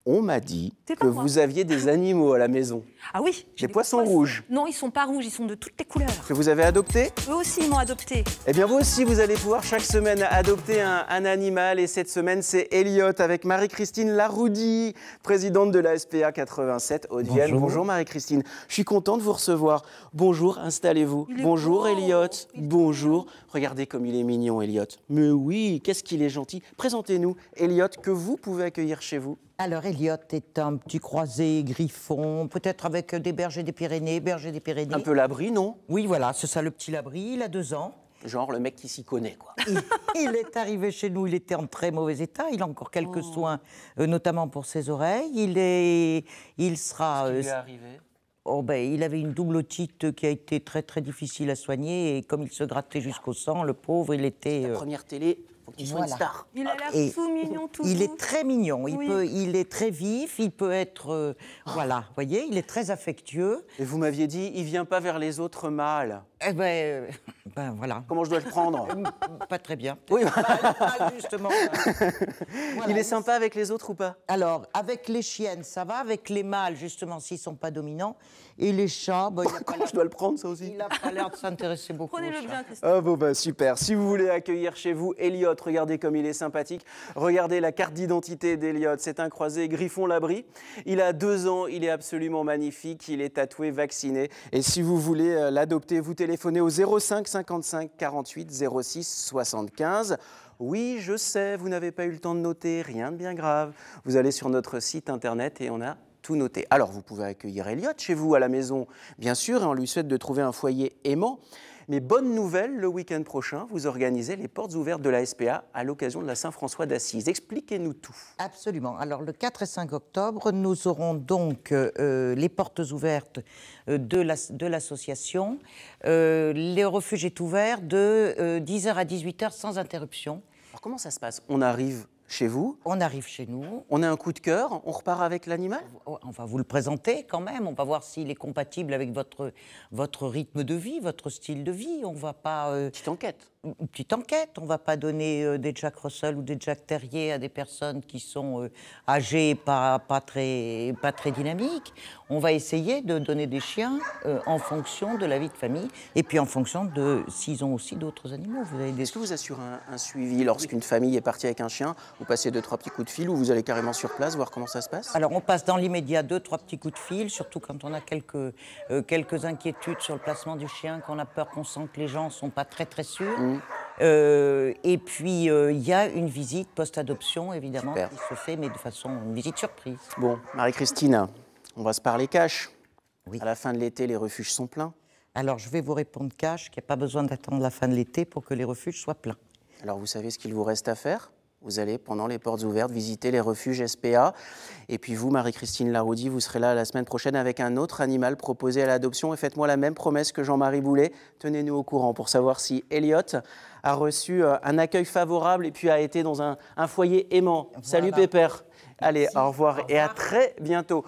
On m'a dit C'est que pas moi. vous aviez des animaux à la maison. Ah oui. Des poissons rouges. Non, ils sont pas rouges, ils sont de toutes les couleurs. Que vous avez adoptés? Eux aussi, ils m'ont adopté. Eh bien, vous aussi, vous allez pouvoir chaque semaine adopter un animal. Et cette semaine, c'est Elliot avec Marie-Christine Laroudy, présidente de la SPA 87 Haute-Vienne. Bonjour. Bonjour Marie-Christine. Je suis content de vous recevoir. Bonjour, installez-vous. Il est Bonjour beau. Elliot. Il est Bonjour. Regardez comme il est mignon, Elliot. Mais oui, qu'est-ce qu'il est gentil. Présentez-nous Elliot, que vous pouvez accueillir chez vous. Alors, Elliot est un petit croisé griffon, peut-être avec des bergers des Pyrénées, Un peu l'abri, non? Oui, voilà, c'est ça le petit labri, il a 2 ans. Genre le mec qui s'y connaît, quoi. Il est arrivé chez nous, il était en très mauvais état, il a encore quelques soins, notamment pour ses oreilles. Il sera... Qu'est-ce qui lui est arrivé? il avait une double otite qui a été très très difficile à soigner et comme il se grattait jusqu'au sang, le pauvre, il était... La première télé, faut que tu sois une voilà. star. Il a l'air Et tout mignon, tout il doux. est très mignon, Oui. il est très vif, il peut être... voilà, vous voyez, il est très affectueux. Et vous m'aviez dit, il vient pas vers les autres mâles. Eh ben, voilà. Comment je dois le prendre? Pas très bien. Oui. Mal, justement. Voilà. Il est sympa avec les autres ou pas? Alors, avec les chiennes, ça va. Avec les mâles, justement, s'ils ne sont pas dominants. Et les chats, il n'a pas Comment l'air- je dois le prendre, ça aussi? il n'a pas l'air de s'intéresser beaucoup aux Prenez-le chats. bien, Christophe. Ah bon, bah super. Si vous voulez accueillir chez vous Elliot, regardez comme il est sympathique. Regardez la carte d'identité d'Elliot. C'est un croisé Griffon-Labri. Il a 2 ans, il est absolument magnifique. Il est tatoué, vacciné. Et si vous voulez l'adopter, vous téléphonez au 05 55 48 06 75. Oui, je sais, vous n'avez pas eu le temps de noter, rien de bien grave. Vous allez sur notre site internet et on a tout noté. Alors, vous pouvez accueillir Elliot chez vous à la maison, bien sûr, et on lui souhaite de trouver un foyer aimant. Mais bonne nouvelle, le week-end prochain, vous organisez les portes ouvertes de la SPA à l'occasion de la Saint-François d'Assise. Expliquez-nous tout. Absolument. Alors, le 4 et 5 octobre, nous aurons donc les portes ouvertes de l'association. Le refuge est ouvert de 10h à 18h sans interruption. Alors, comment ça se passe? On arrive chez vous, On arrive chez nous. on a un coup de cœur, on repart avec l'animal? On va vous le présenter quand même. On va voir s'il est compatible avec votre rythme de vie, votre style de vie. On va pas... Petite enquête. Une petite enquête. On ne va pas donner des Jack Russell ou des Jack Terrier à des personnes qui sont âgées et pas très dynamiques. On va essayer de donner des chiens en fonction de la vie de famille et puis en fonction de s'ils ont aussi d'autres animaux. Vous avez des... Est-ce que vous assurez un suivi lorsqu'une famille est partie avec un chien? Vous passez 2-3 petits coups de fil ou vous allez carrément sur place voir comment ça se passe? Alors, on passe dans l'immédiat 2-3 petits coups de fil, surtout quand on a quelques inquiétudes sur le placement du chien, qu'on a peur, qu'on sent que les gens ne sont pas très sûrs. Et puis, il y a une visite post-adoption, évidemment, Super. qui se fait, mais de façon, une visite surprise. Bon, Marie-Christine, on va se parler cash. Oui. À la fin de l'été, les refuges sont pleins. Alors, je vais vous répondre cash qu'il n'y a pas besoin d'attendre la fin de l'été pour que les refuges soient pleins. Alors vous savez ce qu'il vous reste à faire? Vous allez, pendant les portes ouvertes, visiter les refuges SPA. Et puis vous, Marie-Christine Laroudy, vous serez là la semaine prochaine avec un autre animal proposé à l'adoption. Et faites-moi la même promesse que Jean-Marie Boulet. Tenez-nous au courant pour savoir si Elliot a reçu un accueil favorable et puis a été dans un foyer aimant. Voilà. Salut Pépère. Allez, Merci. au revoir Au et à revoir. très bientôt.